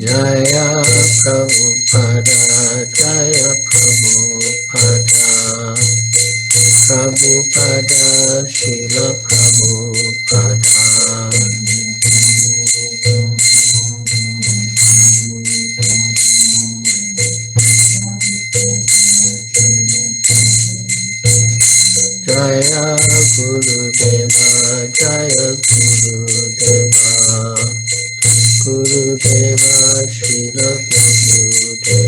Jaya Prabhupada, Jaya Prabhupada, Prabhupada, Srila Prabhupada. Jaya Gurudeva, Jaya Gurudeva, Gurudeva, Srila Prabhupada.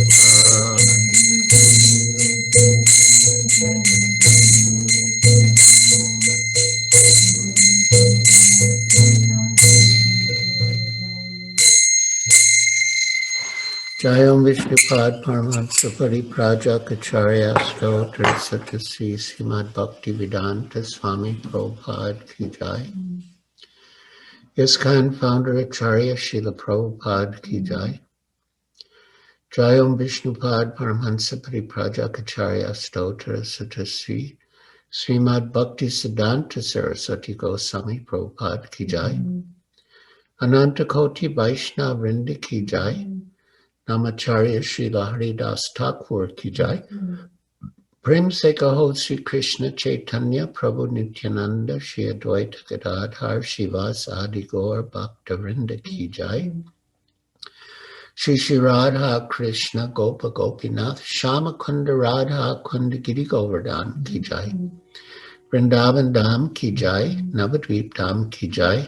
Jayam Vishnupad Paramahansa Pariprajakacharya Stotra Satyasri Srimad Bhakti Vedanta Swami Prabhupada Ki Jai. ISKCON founder Acharya Srila Prabhupada Ki Jai. Jayam Vishnupad Paramahansa Pariprajakacharya Stotra Satyasri Srimad Bhakti Siddhanta Saraswati Goswami Prabhupada Ki Jai. Ananta Koti Vaishnava Vrinda Ki Jai. Namacharya Srila Haridas Thakur Ki Jai. Prem Se Kaho Sri Krishna Chaitanya Prabhu Nityananda Shri Advaita Gadadhar Shivas Adi Gaur Bhakta Vrinda Ki Jai. Shri Shri Radha Krishna Gopa Gopinath Shama Kunda Radha Kunda Giri Govardhan Ki Jai. Vrindavan Dham Ki Jai. Navadvip Dham Ki Jai.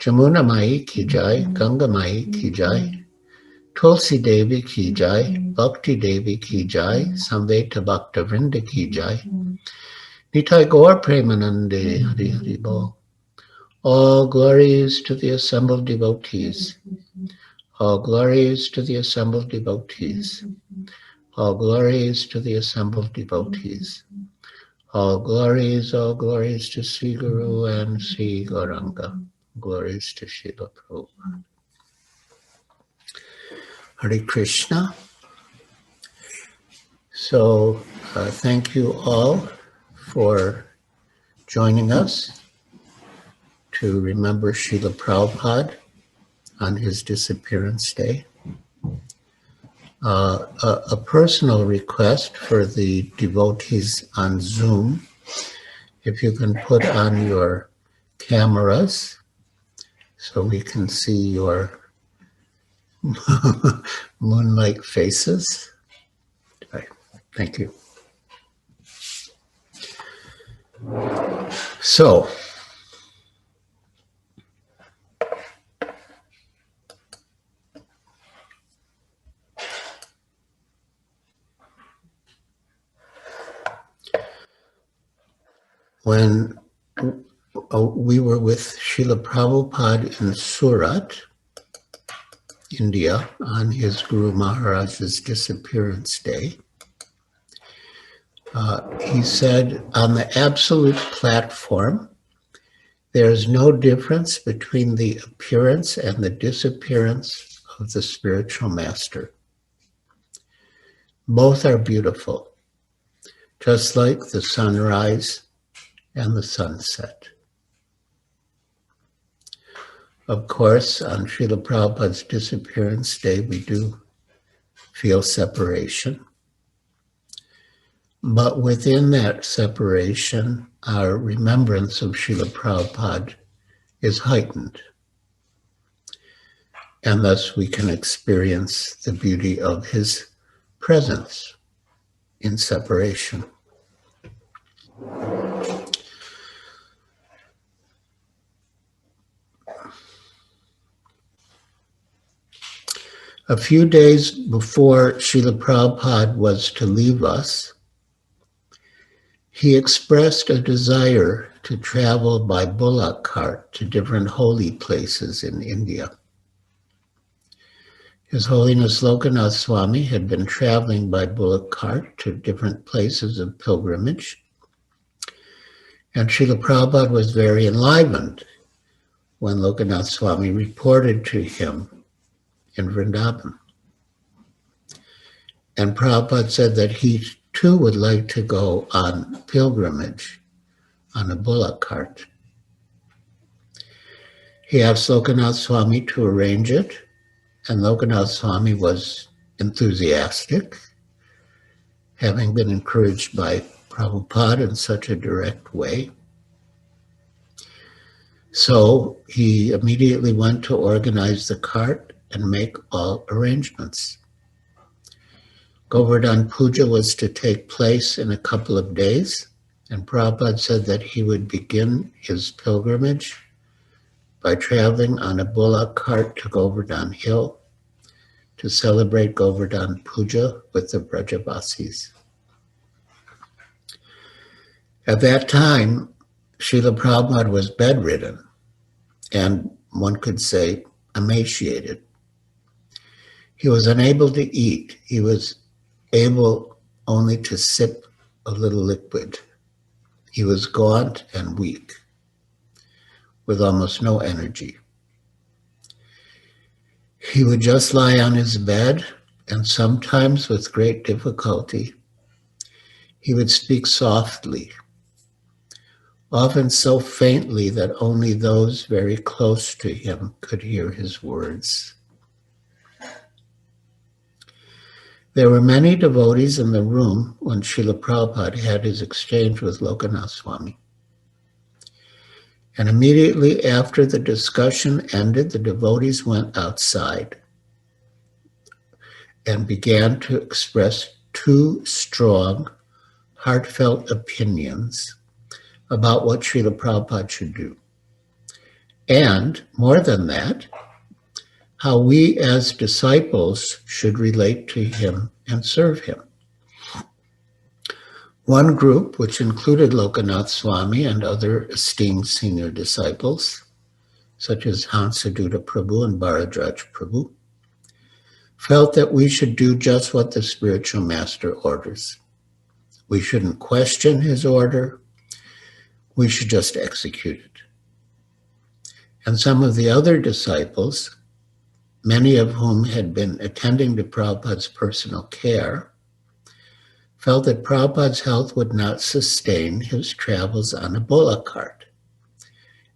Jamuna Mai Ki Jai. Ganga Mai Ki Jai. Tulsi Devi Ki Jai, Bhakti Devi Ki Jai, Samveta Bhakta Vrinda Ki Jai, Nitai Gaur Premanande Hari Hari Bol. All glories to the assembled devotees. All glories to the assembled devotees. All glories to the assembled devotees. All glories to Sri Guru and Sri Gauranga. Glories to Srila Prabhupada. Hare Krishna. So thank you all for joining us to remember Srila Prabhupada on his disappearance day. A personal request for the devotees on Zoom, if you can put on your cameras so we can see your moon-like faces. Thank you. So, when we were with Srila Prabhupada in Surat, India, on his Guru Maharaja's disappearance day, he said, on the absolute platform, there is no difference between the appearance and the disappearance of the spiritual master. Both are beautiful, just like the sunrise and the sunset. Of course, on Srila Prabhupada's disappearance day, we do feel separation. But within that separation, our remembrance of Srila Prabhupada is heightened. And thus we can experience the beauty of his presence in separation. A few days before Srila Prabhupada was to leave us, he expressed a desire to travel by bullock cart to different holy places in India. His Holiness Lokanath Swami had been traveling by bullock cart to different places of pilgrimage, and Srila Prabhupada was very enlivened when Lokanath Swami reported to him in Vrindavan. And Prabhupada said that he too would like to go on pilgrimage on a bullock cart. He asked Lokanath Swami to arrange it And Lokanath Swami was enthusiastic, having been encouraged by Prabhupada in such a direct way. So he immediately went to organize the cart and make all arrangements. Govardhan Puja was to take place in a couple of days, and Prabhupada said that he would begin his pilgrimage by traveling on a bullock cart to Govardhan Hill to celebrate Govardhan Puja with the Brajavasis. At that time, Srila Prabhupada was bedridden and, one could say, emaciated. He was unable to eat. He was able only to sip a little liquid. He was gaunt and weak, with almost no energy. He would just lie on his bed, and sometimes with great difficulty, he would speak softly, often so faintly that only those very close to him could hear his words. There were many devotees in the room when Srila Prabhupada had his exchange with Lokanath Swami. And immediately after the discussion ended, the devotees went outside and began to express two strong, heartfelt opinions about what Srila Prabhupada should do. And more than that, how we as disciples should relate to him and serve him. One group, which included Lokanath Swami and other esteemed senior disciples, such as Hansaduta Prabhu and Bharadraj Prabhu, felt that we should do just what the spiritual master orders. We shouldn't question his order. We should just execute it. And some of the other disciples, many of whom had been attending to Prabhupada's personal care, felt that Prabhupada's health would not sustain his travels on a bullock cart,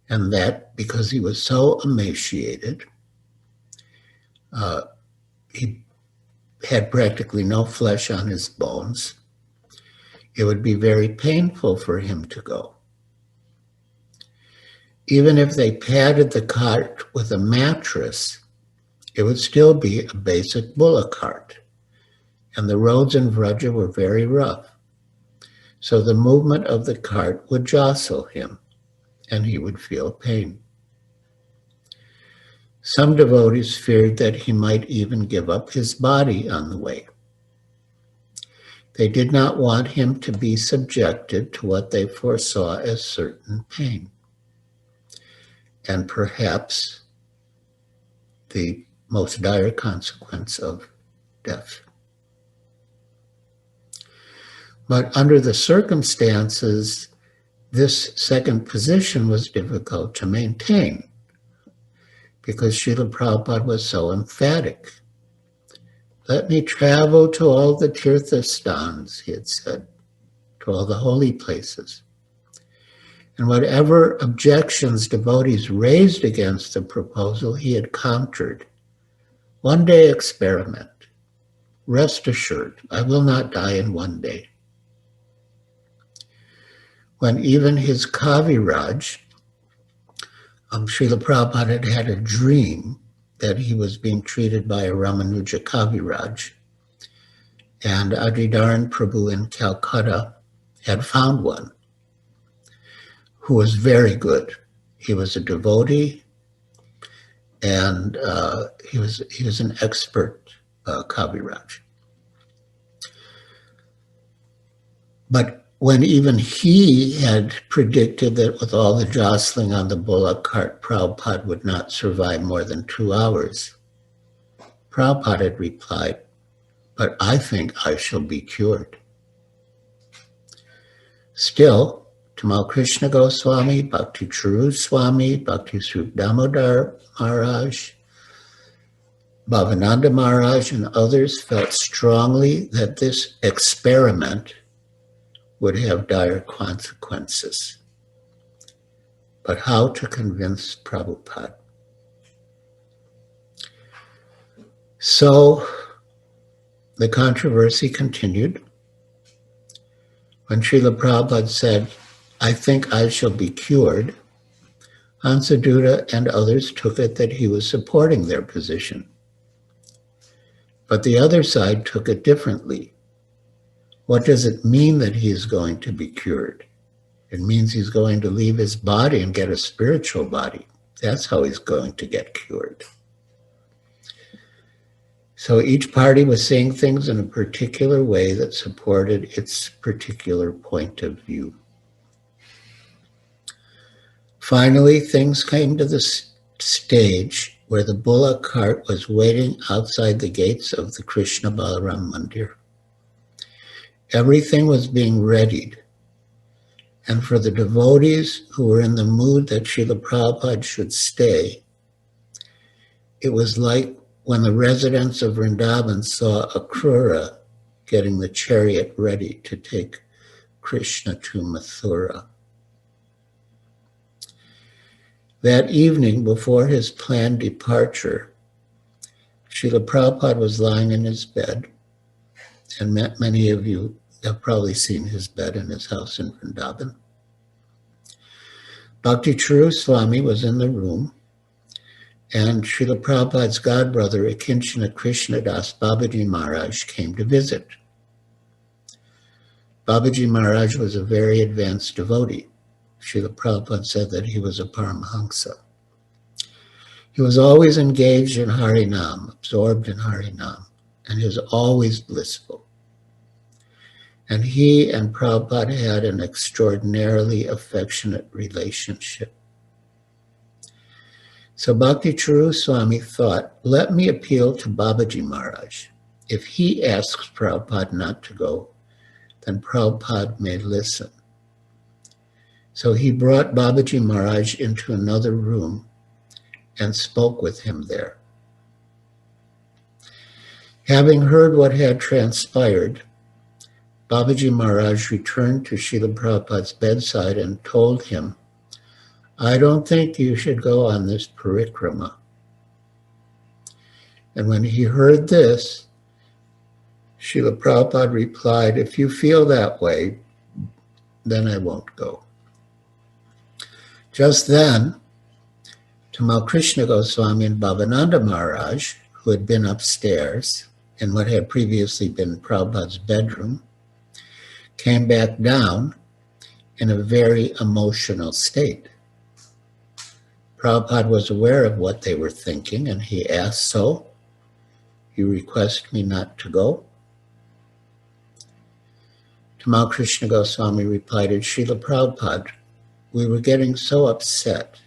and that because he was so emaciated, he had practically no flesh on his bones, it would be very painful for him to go. Even if they padded the cart with a mattress, it would still be a basic bullock cart, and the roads in Vraja were very rough. So the movement of the cart would jostle him, and he would feel pain. Some devotees feared that he might even give up his body on the way. They did not want him to be subjected to what they foresaw as certain pain, and perhaps the most dire consequence of death. But under the circumstances, this second position was difficult to maintain because Srila Prabhupada was so emphatic. Let me travel to all the tirthasthans, he had said, to all the holy places. And whatever objections devotees raised against the proposal, he had countered. One day experiment. Rest assured, I will not die in one day. When even his Kaviraj, Srila Prabhupada had had a dream that he was being treated by a Ramanuja Kaviraj, and Adridharan Prabhu in Calcutta had found one who was very good. He was a devotee, and he was an expert Kaviraj. But when even he had predicted that with all the jostling on the bullock cart, Prabhupada would not survive more than 2 hours, Prabhupada had replied, but I think I shall be cured. Still, Tamal Krishna Goswami, Bhakti Charu Swami, Bhakti Swarup Damodar Maharaj, Bhavananda Maharaj, and others felt strongly that this experiment would have dire consequences. But how to convince Prabhupada? So the controversy continued. When Srila Prabhupada said, "I think I shall be cured," Hansaduta and others took it that he was supporting their position. But the other side took it differently. What does it mean that he is going to be cured? It means he's going to leave his body and get a spiritual body. That's how he's going to get cured. So each party was saying things in a particular way that supported its particular point of view. Finally, things came to the stage where the bullock cart was waiting outside the gates of the Krishna Balaram Mandir. Everything was being readied. And for the devotees who were in the mood that Srila Prabhupada should stay, it was like when the residents of Vrindavan saw Akrura getting the chariot ready to take Krishna to Mathura. That evening, before his planned departure, Srila Prabhupada was lying in his bed, and many of you have probably seen his bed in his house in Vrindavan. Bhakti Charu Swami was in the room, and Srila Prabhupada's godbrother, Akinchana Krishnadas Babaji Maharaj, came to visit. Babaji Maharaj was a very advanced devotee. Srila Prabhupada said that he was a Paramahamsa. He was always engaged in Harinam, absorbed in Harinam, and he was always blissful. And he and Prabhupada had an extraordinarily affectionate relationship. So Bhakti Charu Swami thought, let me appeal to Babaji Maharaj. If he asks Prabhupada not to go, then Prabhupada may listen. So he brought Babaji Maharaj into another room and spoke with him there. Having heard what had transpired, Babaji Maharaj returned to Srila Prabhupada's bedside and told him, I don't think you should go on this parikrama. And when he heard this, Srila Prabhupada replied, if you feel that way, then I won't go. Just then, Tamal Krishna Goswami and Bhavananda Maharaj, who had been upstairs in what had previously been Prabhupada's bedroom, came back down in a very emotional state. Prabhupada was aware of what they were thinking, and he asked, so, you request me not to go? Tamal Krishna Goswami replied, Srila Prabhupada, we were getting so upset.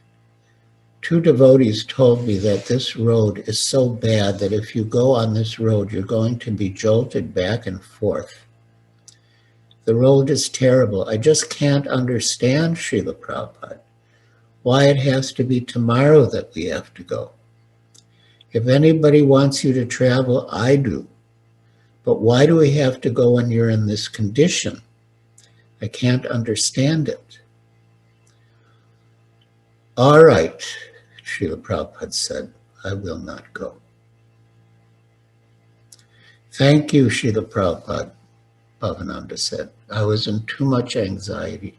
Two devotees told me that this road is so bad that if you go on this road, you're going to be jolted back and forth. The road is terrible. I just can't understand, Srila Prabhupada, why it has to be tomorrow that we have to go. If anybody wants you to travel, I do. But why do we have to go when you're in this condition? I can't understand it. All right, Srila Prabhupada said, I will not go. Thank you, Srila Prabhupada, Bhavananda said. I was in too much anxiety.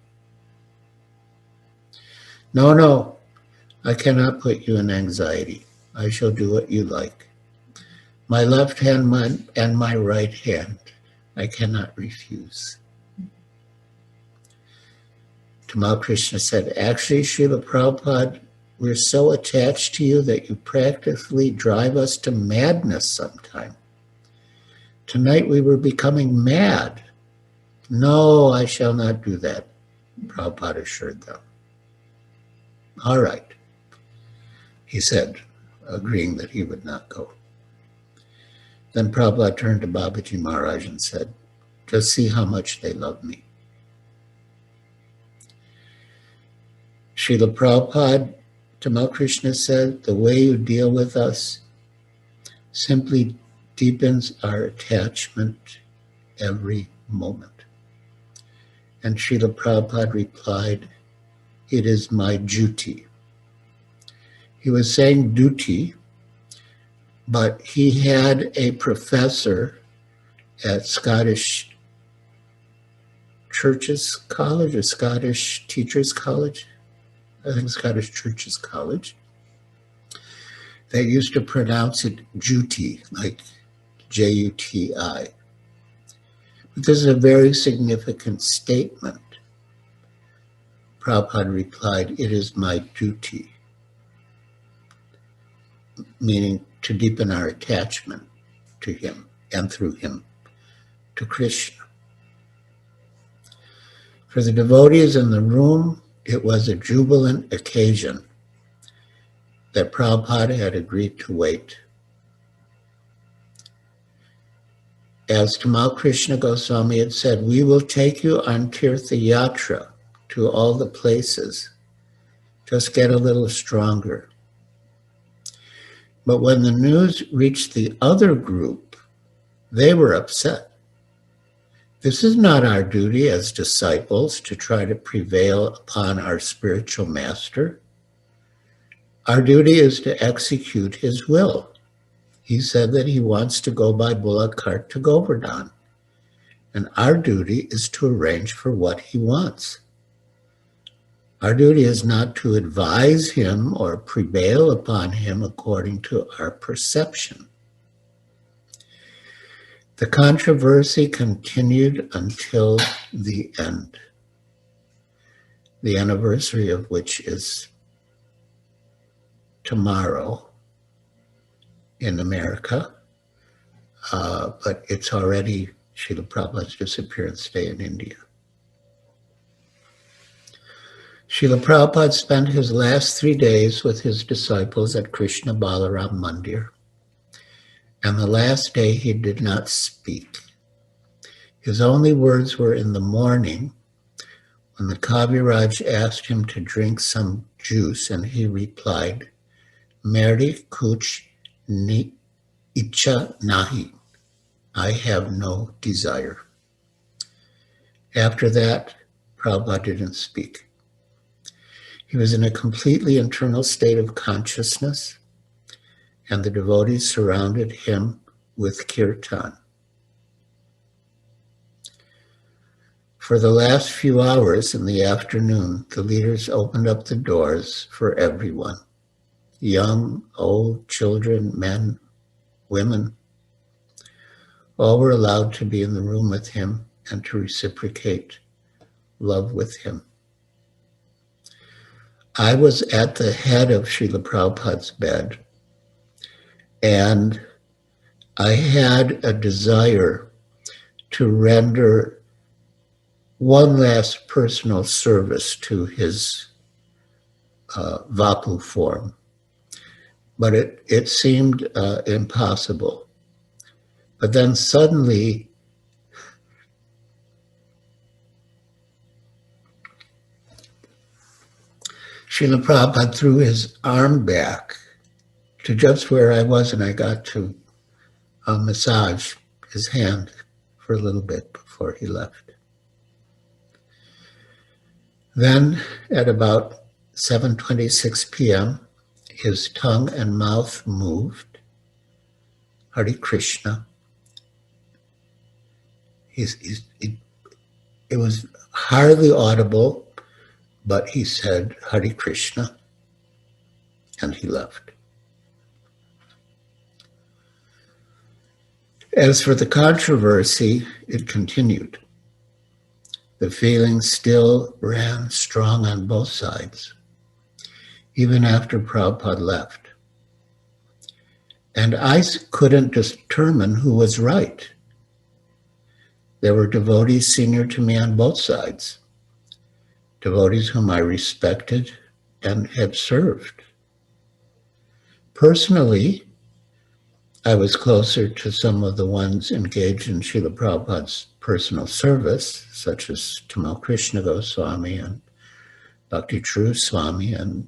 No, I cannot put you in anxiety. I shall do what you like. My left hand and my right hand, I cannot refuse. Tamal Krishna said, actually, Srila Prabhupada, we're so attached to you that you practically drive us to madness sometime. Tonight we were becoming mad. No, I shall not do that, Prabhupada assured them. All right, he said, agreeing that he would not go. Then Prabhupada turned to Babaji Maharaj and said, just see how much they love me. Srila Prabhupada, Tamal Krishna said, the way you deal with us simply deepens our attachment every moment. And Srila Prabhupada replied, it is my duty. He was saying duty but he had a professor at Scottish Churches College or Scottish Teachers College, I think Scottish Churches College. They used to pronounce it Juti, like Juti. But this is a very significant statement. Prabhupada replied, "It is my duty," meaning to deepen our attachment to him and through him to Krishna. For the devotees in the room, it was a jubilant occasion that Prabhupada had agreed to wait. As Tamal Krishna Goswami had said, "We will take you on Tirtha Yatra to all the places. Just get a little stronger." But when the news reached the other group, they were upset. This is not our duty as disciples to try to prevail upon our spiritual master. Our duty is to execute his will. He said that he wants to go by bullock cart to Govardhan, and our duty is to arrange for what he wants. Our duty is not to advise him or prevail upon him according to our perception. The controversy continued until the end, the anniversary of which is tomorrow in America, but it's already Srila Prabhupada's disappearance day in India. Srila Prabhupada spent his last 3 days with his disciples at Krishna Balaram Mandir, and the last day he did not speak. His only words were in the morning when the Kaviraj asked him to drink some juice, and he replied, "Meri kuch ni icha nahi." I have no desire. After that, Prabhupada didn't speak. He was in a completely internal state of consciousness, and the devotees surrounded him with kirtan. For the last few hours in the afternoon, the leaders opened up the doors for everyone. Young, old, children, men, women, all were allowed to be in the room with him and to reciprocate love with him. I was at the head of Srila Prabhupada's bed, and I had a desire to render one last personal service to his Vapu form, but it seemed impossible. But then suddenly, Srila Prabhupada threw his arm back to just where I was, and I got to massage his hand for a little bit before he left. Then at about 7:26 p.m., his tongue and mouth moved. Hare Krishna. It was hardly audible, but he said Hare Krishna, and he left. As for the controversy, it continued. The feelings still ran strong on both sides, even after Prabhupada left. And I couldn't determine who was right. There were devotees senior to me on both sides, devotees whom I respected and had served. Personally, I was closer to some of the ones engaged in Srila Prabhupada's personal service, such as Tamal Krishna Goswami and Bhakti True Swami and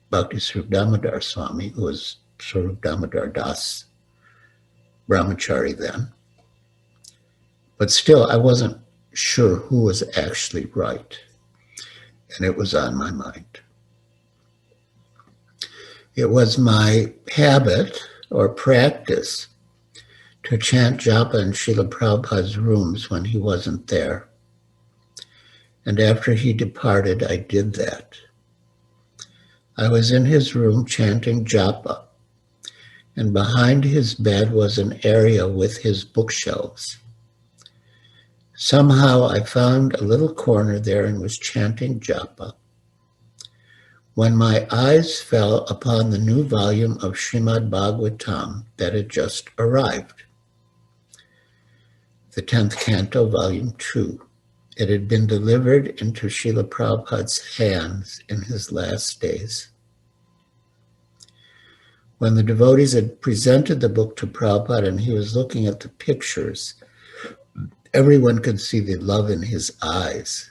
Bhakti Swarup Damodar Swami, who was Swarup Damodar Das Brahmachari then. But still, I wasn't sure who was actually right, and it was on my mind. It was my habit or practice to chant japa in Srila Prabhupada's rooms when he wasn't there. And after he departed, I did that. I was in his room chanting japa, and behind his bed was an area with his bookshelves. Somehow I found a little corner there and was chanting japa, when my eyes fell upon the new volume of Srimad Bhagavatam that had just arrived, the 10th canto, volume 2. It had been delivered into Srila Prabhupada's hands in his last days. When the devotees had presented the book to Prabhupada and he was looking at the pictures, everyone could see the love in his eyes.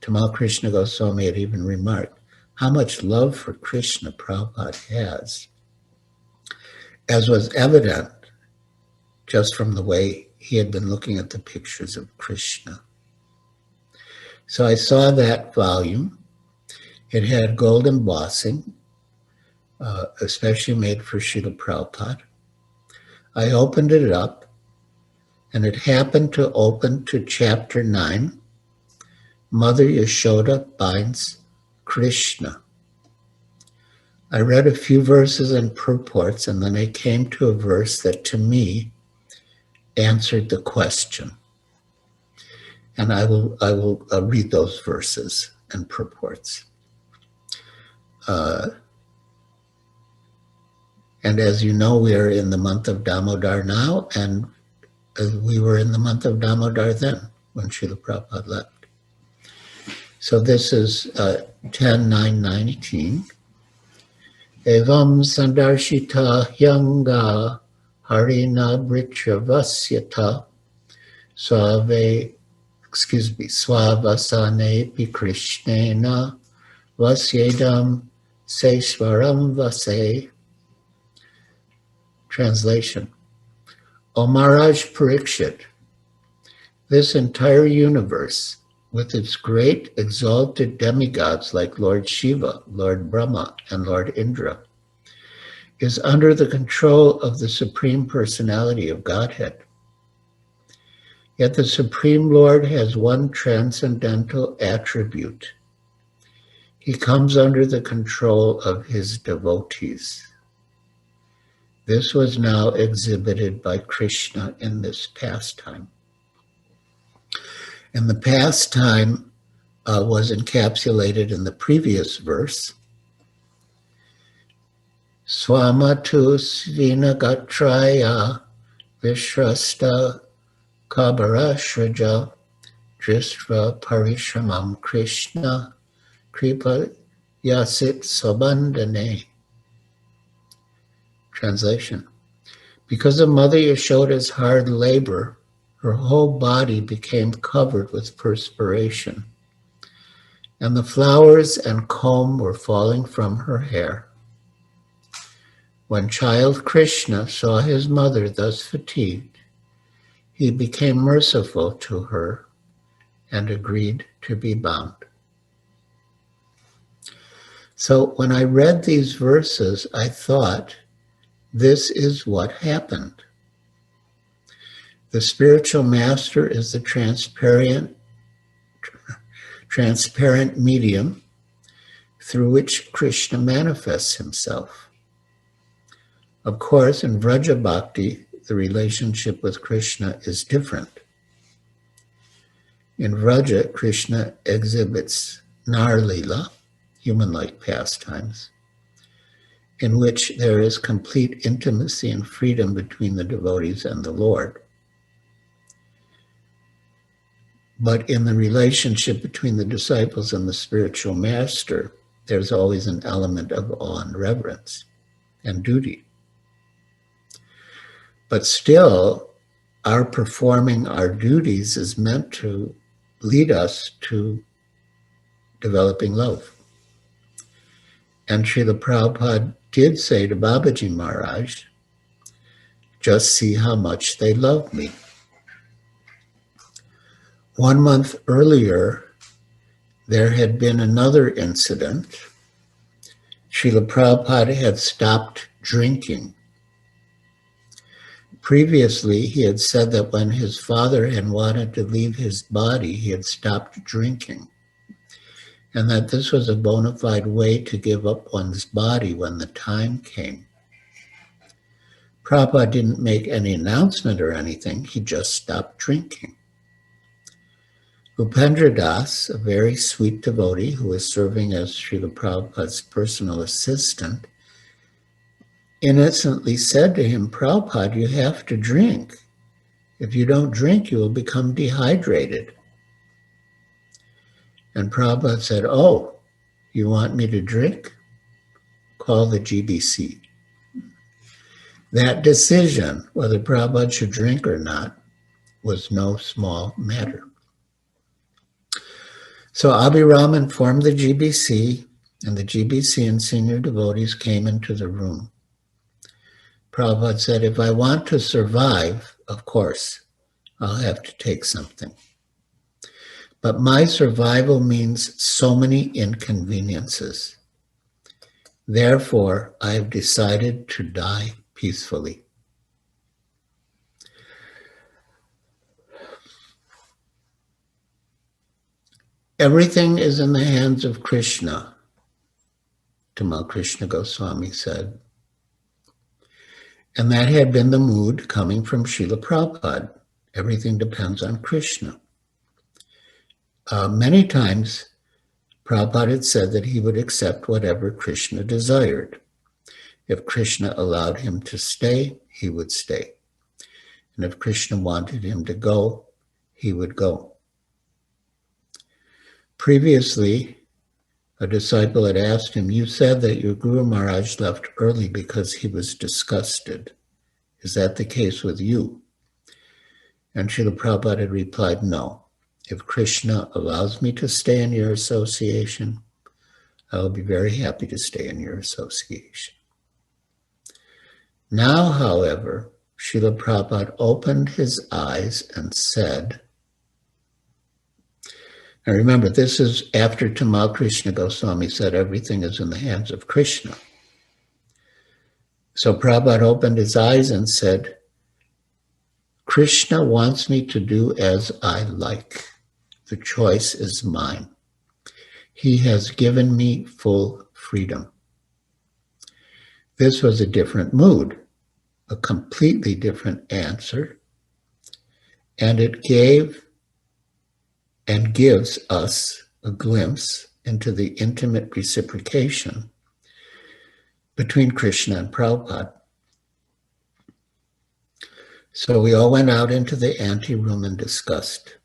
Tamal Krishna Goswami had even remarked how much love for Krishna Prabhupada has, as was evident just from the way he had been looking at the pictures of Krishna. So I saw that volume. It had gold embossing, especially made for Srila Prabhupada. I opened it up, and it happened to open to chapter 9, Mother Yashoda binds Krishna. I read a few verses and purports, and then I came to a verse that to me answered the question. And I will read those verses and purports. And as you know, we are in the month of Damodar now, and we were in the month of Damodar then, when Srila Prabhupada left. So this is 10.9.19. Evam sandarshita yanga harina britravasyata swavasane pi krishnena vasyedam seswaram vase. Translation. O Maharaj Parikshit, this entire universe, with its great exalted demigods like Lord Shiva, Lord Brahma, and Lord Indra, is under the control of the Supreme Personality of Godhead. Yet the Supreme Lord has one transcendental attribute. He comes under the control of his devotees. This was now exhibited by Krishna in this pastime. And the pastime was encapsulated in the previous verse. Swamatu svinagatraya vishrasta kabarashraja dristra parishramam Krishna kripa yasit sabandane. Translation. Because of Mother Yashoda's hard labor, her whole body became covered with perspiration, and the flowers and comb were falling from her hair. When child Krishna saw his mother thus fatigued, he became merciful to her and agreed to be bound. So when I read these verses, I thought, this is what happened. The spiritual master is the transparent medium through which Krishna manifests himself. Of course, in Vraja Bhakti, the relationship with Krishna is different. In Vraja, Krishna exhibits Nar Lila, human-like pastimes, in which there is complete intimacy and freedom between the devotees and the Lord. But in the relationship between the disciples and the spiritual master, there's always an element of awe and reverence and duty. But still, our performing our duties is meant to lead us to developing love. And Srila Prabhupada did say to Babaji Maharaj, just see how much they love me. 1 month earlier, there had been another incident. Srila Prabhupada had stopped drinking. Previously, he had said that when his father had wanted to leave his body, he had stopped drinking, and that this was a bona fide way to give up one's body when the time came. Prabhupada didn't make any announcement or anything, he just stopped drinking. Upendra Das, a very sweet devotee who was serving as Srila Prabhupada's personal assistant, innocently said to him, "Prabhupada, you have to drink. If you don't drink, you will become dehydrated." And Prabhupada said, "Oh, you want me to drink? Call the GBC." That decision, whether Prabhupada should drink or not, was no small matter. So Abhiraman formed the GBC, and the GBC and senior devotees came into the room. Prabhupada said, "If I want to survive, of course, I'll have to take something. But my survival means so many inconveniences. Therefore, I have decided to die peacefully." Everything is in the hands of Krishna, Tamal Krishna Goswami said. And that had been the mood coming from Srila Prabhupada. Everything depends on Krishna. Many times, Prabhupada had said that he would accept whatever Krishna desired. If Krishna allowed him to stay, he would stay. And if Krishna wanted him to go, he would go. Previously, a disciple had asked him, "You said that your Guru Maharaj left early because he was disgusted. Is that the case with you?" And Srila Prabhupada had replied, "No. If Krishna allows me to stay in your association, I will be very happy to stay in your association." Now, however, Srila Prabhupada opened his eyes and said, and remember, this is after Tamal Krishna Goswami said everything is in the hands of Krishna. So Prabhupada opened his eyes and said, "Krishna wants me to do as I like. The choice is mine. He has given me full freedom." This was a different mood, a completely different answer, and it gave and gives us a glimpse into the intimate reciprocation between Krishna and Prabhupada. So we all went out into the ante-room and discussed.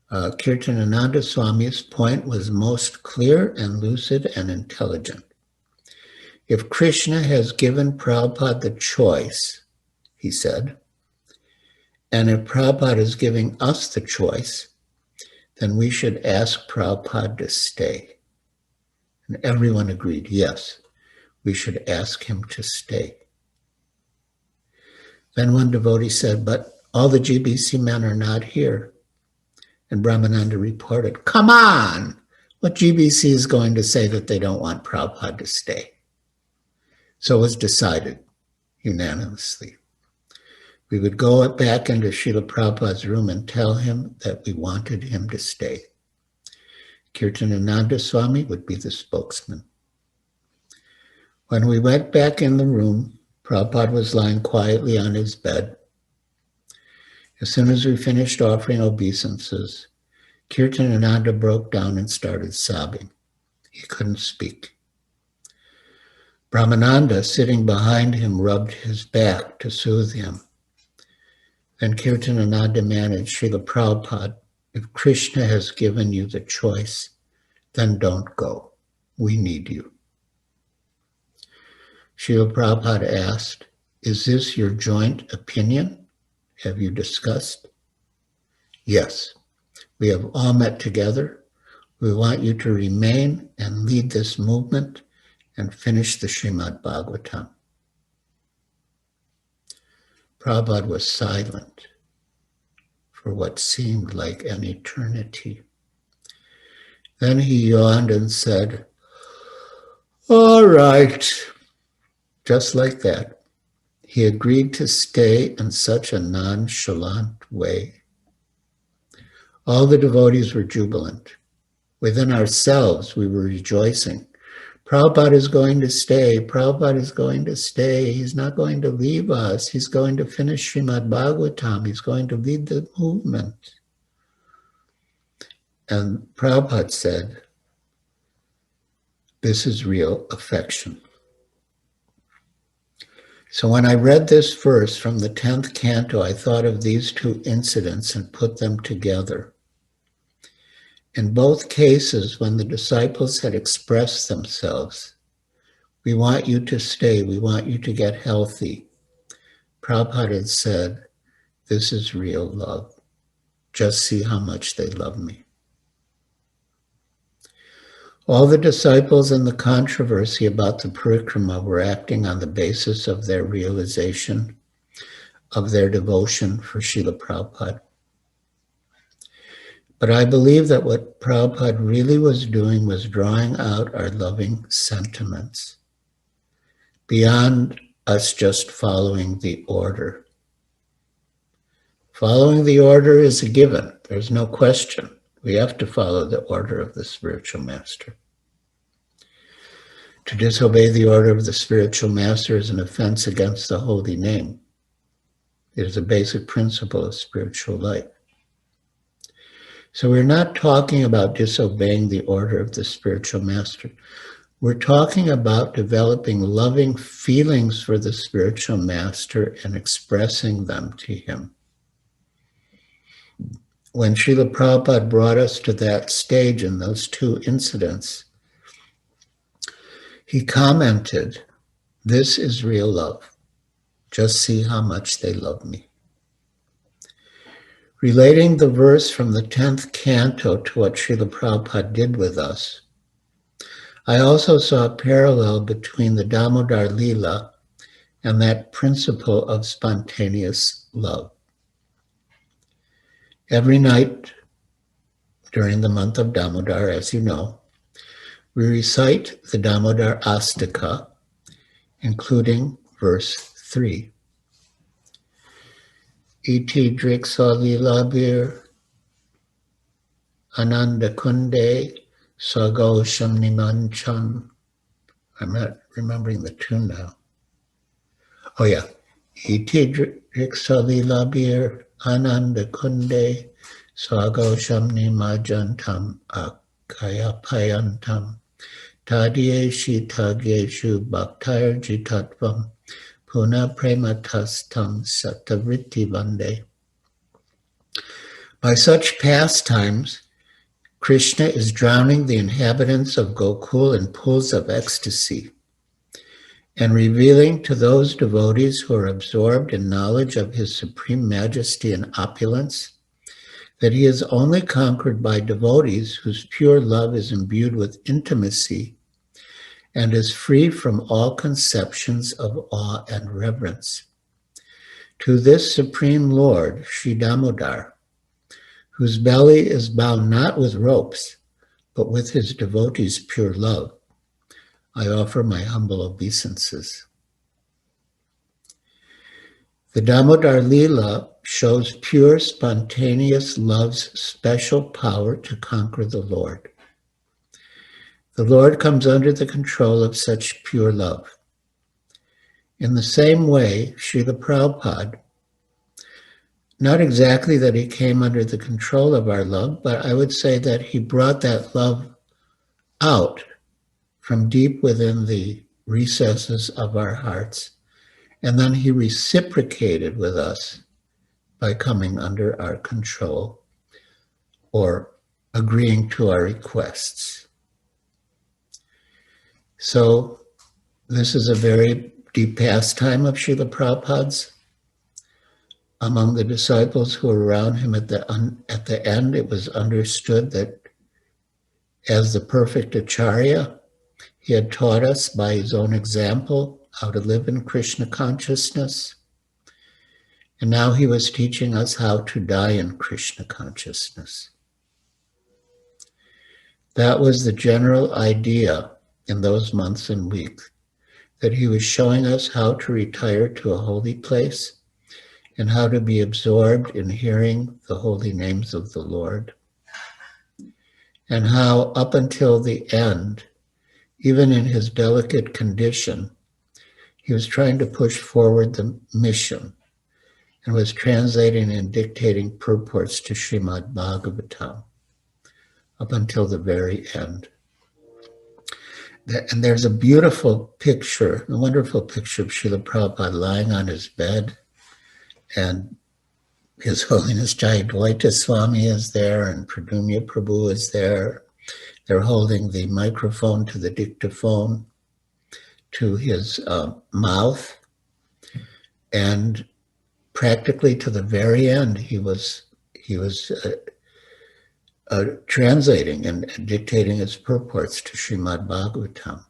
Kirtanananda Swami's point was most clear and lucid and intelligent. If Krishna has given Prabhupada the choice, he said, and if Prabhupada is giving us the choice, then we should ask Prabhupada to stay. And everyone agreed, yes, we should ask him to stay. Then one devotee said, "But all the GBC men are not here." And Brahmananda reported, "Come on, what GBC is going to say that they don't want Prabhupada to stay?" So it was decided unanimously. We would go back into Srila Prabhupada's room and tell him that we wanted him to stay. Kirtanananda Swami would be the spokesman. When we went back in the room, Prabhupada was lying quietly on his bed. As soon as we finished offering obeisances, Kirtanananda broke down and started sobbing. He couldn't speak. Brahmananda, sitting behind him, rubbed his back to soothe him. Then Kirtanananda managed, "Srila Prabhupada, if Krishna has given you the choice, then don't go. We need you." Srila Prabhupada asked, "Is this your joint opinion? Have you discussed?" "Yes, we have all met together. We want you to remain and lead this movement and finish the Srimad Bhagavatam." Prabhupada was silent for what seemed like an eternity. Then he yawned and said, "All right." just like that. He agreed to stay in such a nonchalant way. All the devotees were jubilant. Within ourselves, we were rejoicing. Prabhupada is going to stay. Prabhupada is going to stay. He's not going to leave us. He's going to finish Srimad Bhagavatam. He's going to lead the movement. And Prabhupada said, this is real affection. So when I read this verse from the 10th canto, I thought of these two incidents and put them together. In both cases, when the disciples had expressed themselves, we want you to stay, we want you to get healthy, Prabhupada had said, this is real love. Just see how much they love me. All the disciples in the controversy about the parikrama were acting on the basis of their realization of their devotion for Srila Prabhupada. But I believe that what Prabhupada really was doing was drawing out our loving sentiments beyond us just following the order. Following the order is a given. There's no question. We have to follow the order of the spiritual master. To disobey the order of the spiritual master is an offense against the holy name. It is a basic principle of spiritual life. So we're not talking about disobeying the order of the spiritual master. We're talking about developing loving feelings for the spiritual master and expressing them to him. When Srila Prabhupada brought us to that stage in those two incidents, he commented, this is real love. Just see how much they love me. Relating the verse from the 10th canto to what Srila Prabhupada did with us, I also saw a parallel between the Damodar Lila and that principle of spontaneous love. Every night during the month of Damodar, as you know, we recite the Damodar Astaka, including verse 3. Iti driksa lilabir ananda kunde sago shamnimanchan. I'm not remembering the tune now. Oh yeah. Iti driksa lilabir ananda kunde sago shamnimajantam akayapayantam tadyeshi tagyeshu bhaktair jitatvam Puna prematastam sattavritti vande. By such pastimes, Krishna is drowning the inhabitants of Gokul in pools of ecstasy and revealing to those devotees who are absorbed in knowledge of his supreme majesty and opulence that he is only conquered by devotees whose pure love is imbued with intimacy and is free from all conceptions of awe and reverence. To this Supreme Lord, Sri Damodar, whose belly is bound not with ropes, but with his devotees' pure love, I offer my humble obeisances. The Damodar Lila shows pure, spontaneous love's special power to conquer the Lord. The Lord comes under the control of such pure love. In the same way, Srila Prabhupada, not exactly that he came under the control of our love, but I would say that he brought that love out from deep within the recesses of our hearts, and then he reciprocated with us by coming under our control or agreeing to our requests. So this is a very deep pastime of Srila Prabhupada's. Among the disciples who were around him at the end, it was understood that as the perfect Acharya, he had taught us by his own example how to live in Krishna consciousness. And now he was teaching us how to die in Krishna consciousness. That was the general idea in those months and weeks, that he was showing us how to retire to a holy place and how to be absorbed in hearing the holy names of the Lord, and how up until the end, even in his delicate condition, he was trying to push forward the mission and was translating and dictating purports to Srimad Bhagavatam up until the very end. And there's a beautiful picture, a wonderful picture of Srila Prabhupada lying on his bed, and His Holiness Jayadvaita Swami is there, and Pradumya Prabhu is there. They're holding the microphone to the dictaphone to his mouth, and practically to the very end, he was translating and dictating its purports to Srimad Bhagavatam.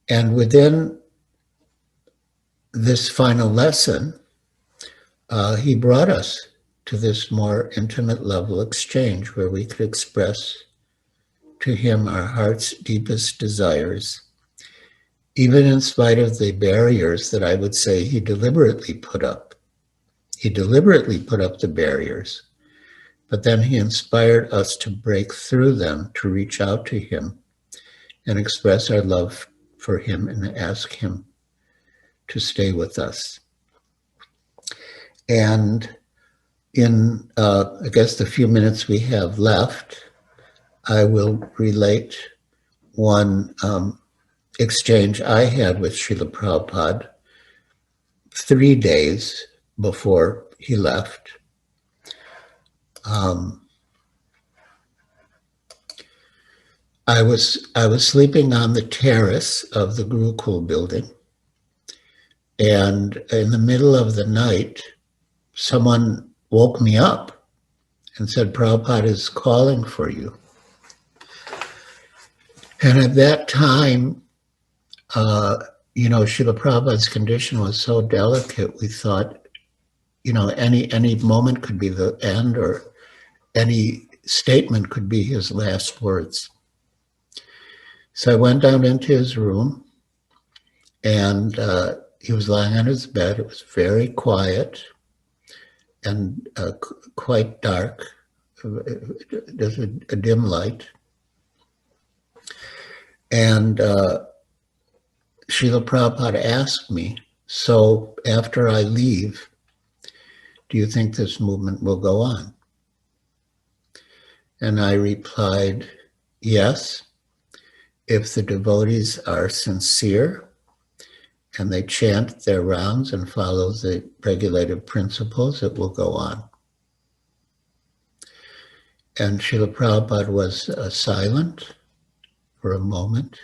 And within this final lesson, he brought us to this more intimate level exchange where we could express to him our heart's deepest desires, even in spite of the barriers that I would say he deliberately put up. He deliberately put up the barriers, but then he inspired us to break through them, to reach out to him and express our love for him and ask him to stay with us. And in, I guess, the few minutes we have left, I will relate one exchange I had with Srila Prabhupada 3 days before he left. I was sleeping on the terrace of the Gurukul building, and in the middle of the night, someone woke me up and said, "Prabhupada is calling for you." And at that time, Srila Prabhupada's condition was so delicate, we thought, any moment could be the end, or any statement could be his last words. So I went down into his room, and he was lying on his bed. It was very quiet and quite dark. There's a dim light. And Srila Prabhupada asked me, "So after I leave, do you think this movement will go on?" And I replied, "Yes, if the devotees are sincere and they chant their rounds and follow the regulative principles, it will go on." And Srila Prabhupada was silent for a moment.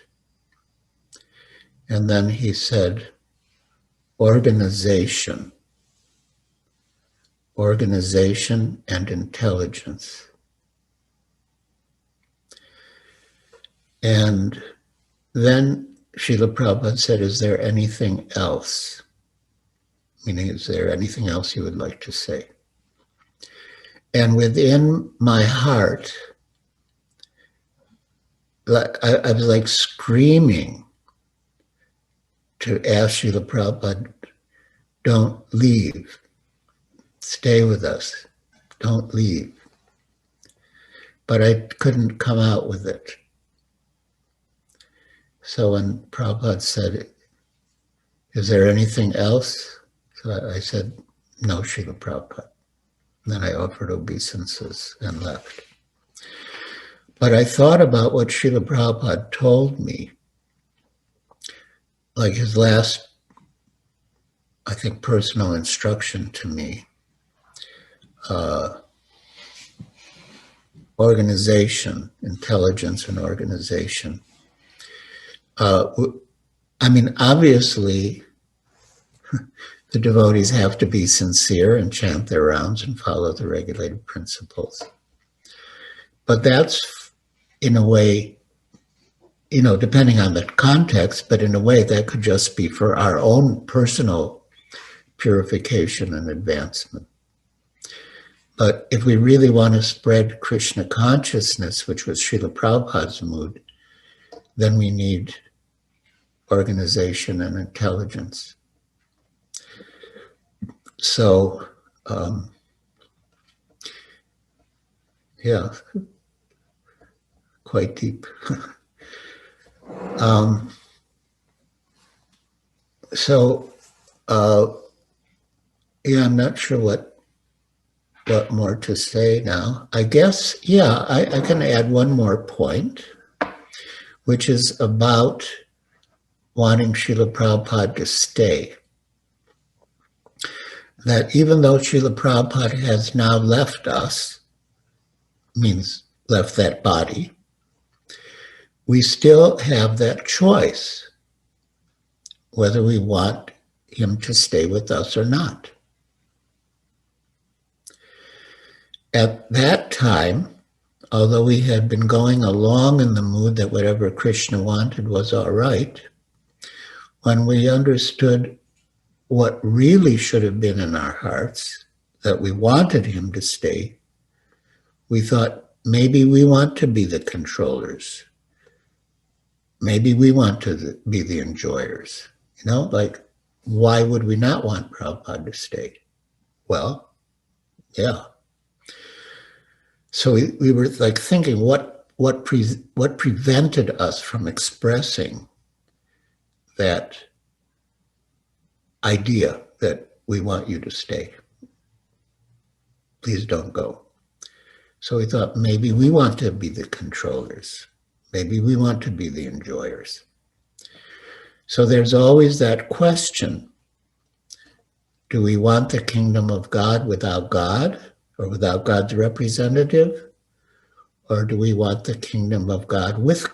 And then he said, organization and intelligence. And then Srila Prabhupada said, "Is there anything else?" Meaning, is there anything else you would like to say? And within my heart, I was like screaming to ask Srila Prabhupada, "Don't leave. Stay with us. Don't leave." But I couldn't come out with it. So when Prabhupada said, "Is there anything else?" So I said, "No, Srila Prabhupada." And then I offered obeisances and left. But I thought about what Srila Prabhupada told me, like his last, I think, personal instruction to me. Organization, intelligence and organization. Obviously, the devotees have to be sincere and chant their rounds and follow the regulated principles. But that's, in a way, depending on the context, but in a way that could just be for our own personal purification and advancement. But if we really want to spread Krishna consciousness, which was Srila Prabhupada's mood, then we need organization and intelligence. So, yeah, quite deep. Yeah, I'm not sure what more to say now. I guess, yeah, I can add one more point, which is about wanting Srila Prabhupada to stay. That even though Srila Prabhupada has now left us, means left that body, we still have that choice whether we want him to stay with us or not. At that time, although we had been going along in the mood that whatever Krishna wanted was all right, when we understood what really should have been in our hearts, that we wanted him to stay, we thought, maybe we want to be the controllers. Maybe we want to be the enjoyers. You know, like, why would we not want Prabhupada to stay? Well, yeah. So we were like thinking, what prevented us from expressing that idea that we want you to stay? Please don't go. So we thought, maybe we want to be the controllers. Maybe we want to be the enjoyers. So there's always that question. Do we want the kingdom of God without God, or without God's representative? Or do we want the kingdom of God, with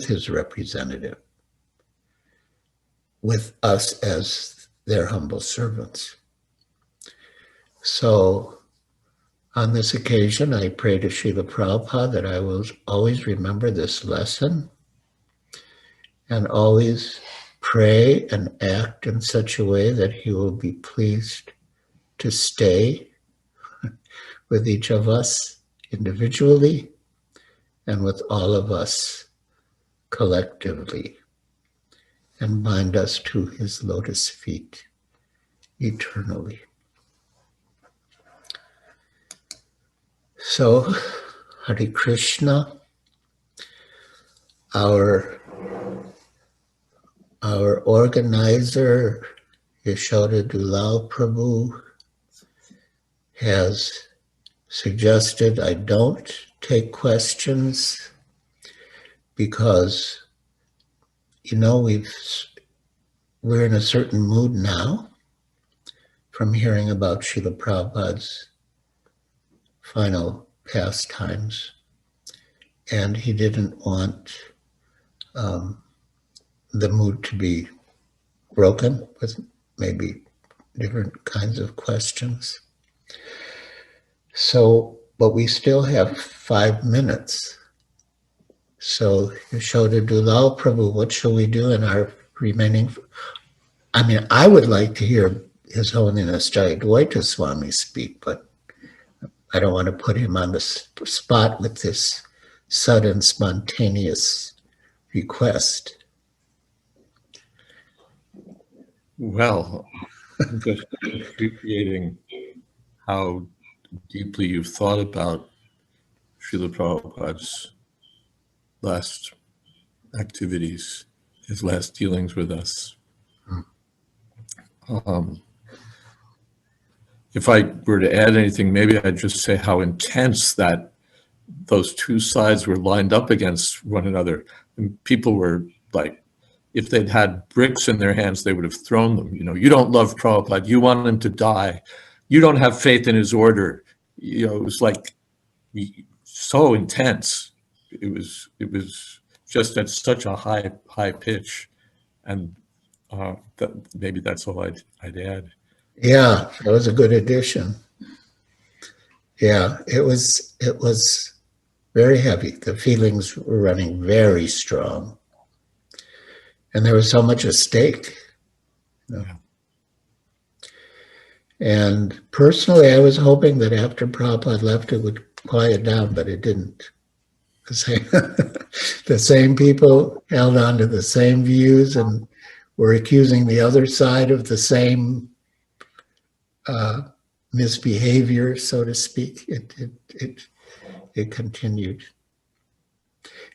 his representative, with us as their humble servants? So on this occasion, I pray to Srila Prabhupada that I will always remember this lesson and always pray and act in such a way that he will be pleased to stay with each of us individually and with all of us collectively, and bind us to his lotus feet eternally. So, Hare Krishna, our organizer, Yashoda Dulal Prabhu, has suggested I don't take questions because, you know, we're in a certain mood now from hearing about Srila Prabhupada's final pastimes, and he didn't want the mood to be broken with maybe different kinds of questions. So, but we still have 5 minutes. So, Yashoda Dulal Prabhu, what shall we do in our remaining? I mean, I would like to hear His Holiness Jayadvaita Swami speak, but I don't want to put him on the spot with this sudden, spontaneous request. Well, I'm just appreciating how deeply you've thought about Srila Prabhupada's last activities, his last dealings with us. If I were to add anything, maybe I'd just say how intense that those two sides were lined up against one another. And people were like, if they'd had bricks in their hands, they would have thrown them. You know, you don't love Prabhupada, you want him to die. You don't have faith in his order. You know, it was like so intense. It was just at such a high pitch, and maybe that's all I'd add. Yeah, that was a good addition. Yeah, it was very heavy. The feelings were running very strong, and there was so much at stake. You know? And personally, I was hoping that after Prabhupada left, it would quiet down, but it didn't. The same people held on to the same views and were accusing the other side of the same misbehavior, so to speak. It continued.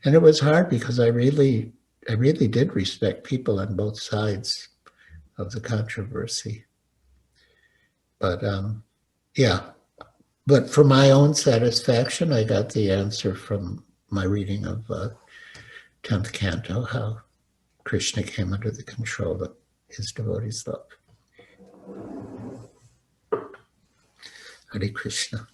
And it was hard because I really did respect people on both sides of the controversy. But yeah, but for my own satisfaction, I got the answer from my reading of 10th Canto, how Krishna came under the control of his devotees' love. Hare Krishna.